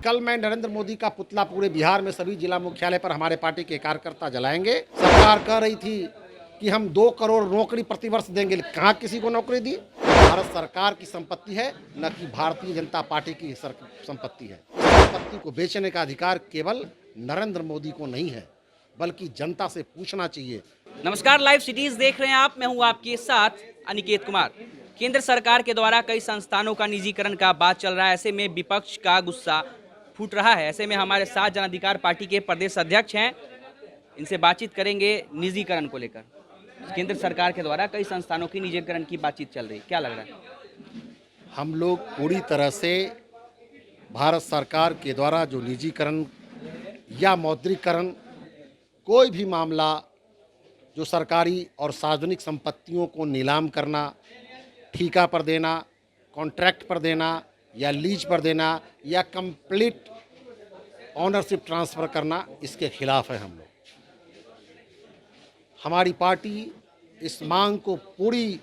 कल मैं नरेंद्र मोदी का पुतला पूरे बिहार में सभी जिला मुख्यालय पर हमारे पार्टी के कार्यकर्ता जलाएंगे। सरकार कह रही थी कि हम 2 करोड़ नौकरी प्रतिवर्ष देंगे, कहाँ किसी को नौकरी दी। भारत सरकार की संपत्ति है, न कि भारतीय जनता पार्टी की संपत्ति है। संपत्ति को बेचने का अधिकार केवल नरेंद्र मोदी को नहीं है, बल्कि जनता से पूछना चाहिए। नमस्कार, लाइव सिटीज देख रहे हैं आप। मैं हूं आपके साथ अनिकेत कुमार। केंद्र सरकार के द्वारा कई संस्थानों का निजीकरण का बात चल रहा है। ऐसे में विपक्ष का गुस्सा फूट रहा है। ऐसे में हमारे साथ जन अधिकार पार्टी के प्रदेश अध्यक्ष हैं, इनसे बातचीत करेंगे निजीकरण को लेकर। केंद्र सरकार के द्वारा कई संस्थानों की निजीकरण की बातचीत चल रही है, क्या लग रहा है? हम लोग पूरी तरह से भारत सरकार के द्वारा जो निजीकरण या मौद्रीकरण, कोई भी मामला जो सरकारी और सार्वजनिक संपत्तियों को नीलाम करना, ठेका पर देना, कॉन्ट्रैक्ट पर देना या लीज पर देना या कंप्लीट ऑनरशिप ट्रांसफ़र करना, इसके खिलाफ है हम लोग। हमारी पार्टी इस मांग को पूरी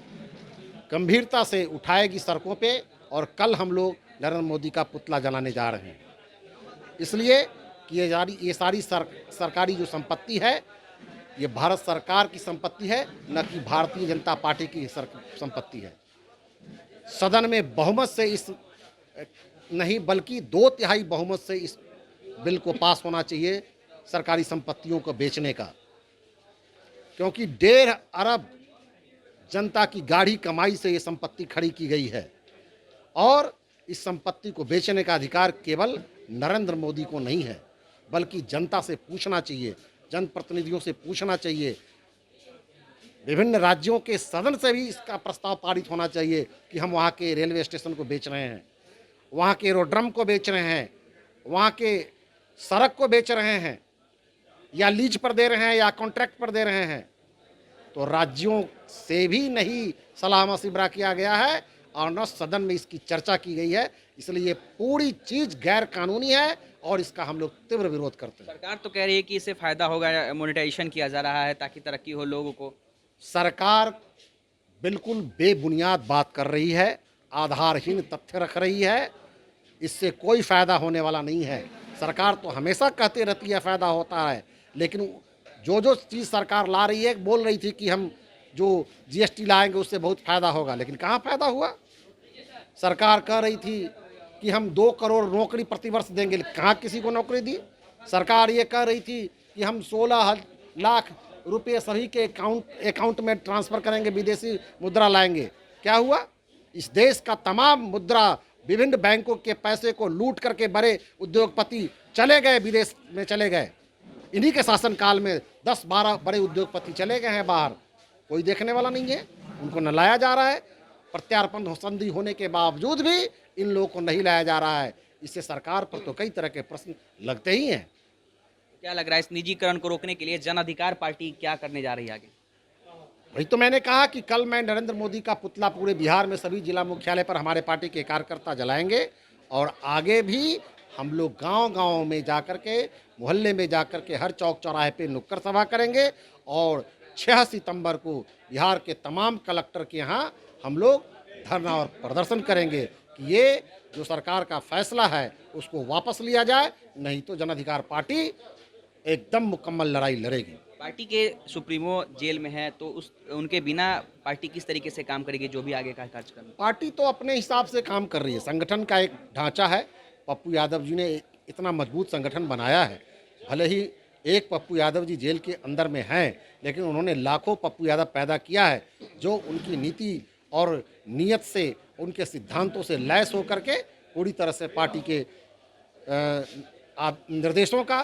गंभीरता से उठाएगी सड़कों पे, और कल हम लोग नरेंद्र मोदी का पुतला जलाने जा रहे हैं। इसलिए कि ये सारी सरकारी जो संपत्ति है, ये भारत सरकार की संपत्ति है, न कि भारतीय जनता पार्टी की संपत्ति है। सदन में बहुमत से इस नहीं बल्कि 2/3 बहुमत से इस बिल को पास होना चाहिए सरकारी संपत्तियों को बेचने का, क्योंकि 1.5 अरब जनता की गाढ़ी कमाई से ये संपत्ति खड़ी की गई है, और इस संपत्ति को बेचने का अधिकार केवल नरेंद्र मोदी को नहीं है, बल्कि जनता से पूछना चाहिए, जनप्रतिनिधियों से पूछना चाहिए। विभिन्न राज्यों के सदन से भी इसका प्रस्ताव पारित होना चाहिए कि हम वहाँ के रेलवे स्टेशन को बेच रहे हैं, वहाँ के एरोड्रम को बेच रहे हैं, वहाँ के सड़क को बेच रहे हैं, या लीज पर दे रहे हैं या कॉन्ट्रैक्ट पर दे रहे हैं। तो राज्यों से भी नहीं सलाह मशविरा किया गया है और न सदन में इसकी चर्चा की गई है। इसलिए पूरी चीज़ गैर कानूनी है और इसका हम लोग तीव्र विरोध करते हैं। सरकार तो कह रही है कि इससे फायदा होगा, मोनेटाइजेशन किया जा रहा है ताकि तरक्की हो लोगों को। सरकार बिल्कुल बेबुनियाद बात कर रही है, आधारहीन तथ्य रख रही है। इससे कोई फ़ायदा होने वाला नहीं है। सरकार तो हमेशा कहती रहती है फ़ायदा होता है, लेकिन जो चीज़ सरकार ला रही है, बोल रही थी कि हम जो जीएसटी लाएंगे उससे बहुत फ़ायदा होगा, लेकिन कहाँ फ़ायदा हुआ। सरकार कह रही थी कि हम 2 करोड़ नौकरी प्रतिवर्ष देंगे, कहाँ किसी को नौकरी दी। सरकार ये कह रही थी कि हम 16 लाख रुपये सभी के अकाउंट में ट्रांसफ़र करेंगे, विदेशी मुद्रा लाएंगे, क्या हुआ। इस देश का तमाम मुद्रा विभिन्न बैंकों के पैसे को लूट करके बड़े उद्योगपति चले गए, विदेश में चले गए। इन्हीं के शासनकाल में 10-12 बड़े उद्योगपति चले गए हैं बाहर, कोई देखने वाला नहीं है, उनको न लाया जा रहा है। प्रत्यार्पण संधि होने के बावजूद भी इन लोगों को नहीं लाया जा रहा है। इससे सरकार पर तो कई तरह के प्रश्न लगते ही हैं। क्या लग रहा है इस निजीकरण को रोकने के लिए जन अधिकार पार्टी क्या करने जा रही है आगे? वही तो मैंने कहा कि कल मैं नरेंद्र मोदी का पुतला पूरे बिहार में सभी जिला मुख्यालय पर हमारे पार्टी के कार्यकर्ता जलाएंगे, और आगे भी हम लोग गांव-गांव में जाकर के, मोहल्ले में जाकर के, हर चौक चौराहे पे नुक्कड़ सभा करेंगे, और 6 सितंबर को बिहार के तमाम कलेक्टर के यहाँ हम लोग धरना और प्रदर्शन करेंगे कि ये जो सरकार का फैसला है उसको वापस लिया जाए, नहीं तो जन अधिकार पार्टी एकदम मुकम्मल लड़ाई लड़ेगी। पार्टी के सुप्रीमो जेल में है, तो उनके बिना पार्टी किस तरीके से काम करेगी, जो भी आगे का कार्यक्रम? पार्टी तो अपने हिसाब से काम कर रही है। संगठन का एक ढांचा है। पप्पू यादव जी ने इतना मजबूत संगठन बनाया है। भले ही एक पप्पू यादव जी जेल के अंदर में हैं, लेकिन उन्होंने लाखों पप्पू यादव पैदा किया है, जो उनकी नीति और नीयत से, उनके सिद्धांतों से लैस होकर के पूरी तरह से पार्टी के निर्देशों का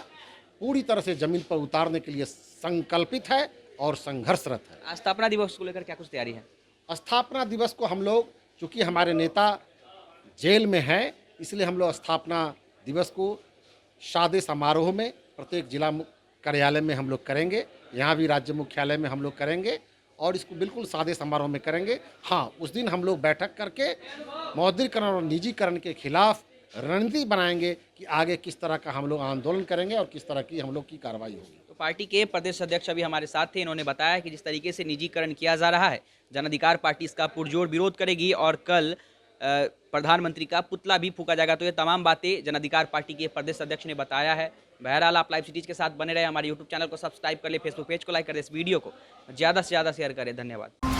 पूरी तरह से जमीन पर उतारने के लिए संकल्पित है और संघर्षरत है। स्थापना दिवस को लेकर क्या कुछ तैयारी है? स्थापना दिवस को हम लोग, चूँकि हमारे नेता जेल में हैं, इसलिए हम लोग स्थापना दिवस को सादे समारोह में प्रत्येक जिला कार्यालय में हम लोग करेंगे। यहाँ भी राज्य मुख्यालय में हम लोग करेंगे, और इसको बिल्कुल सादे समारोह में करेंगे। हाँ, उस दिन हम लोग बैठक करके मौद्रीकरण और निजीकरण के खिलाफ रणनीति बनाएंगे कि आगे किस तरह का हम लोग आंदोलन करेंगे और किस तरह की हम लोग की कार्रवाई होगी। तो पार्टी के प्रदेश अध्यक्ष अभी हमारे साथ थे, इन्होंने बताया कि जिस तरीके से निजीकरण किया जा रहा है, जन अधिकार पार्टी इसका पुरजोर विरोध करेगी और कल प्रधानमंत्री का पुतला भी फूका जाएगा। तो ये तमाम बातें जन अधिकार पार्टी के प्रदेश अध्यक्ष ने बताया है। बहरहाल आप लाइव सिटीज के साथ बने रहे, हमारे यूट्यूब चैनल को सब्सक्राइब कर ले, फेसबुक पेज को लाइक कर दे, इस वीडियो को ज़्यादा से ज़्यादा शेयर करें। धन्यवाद।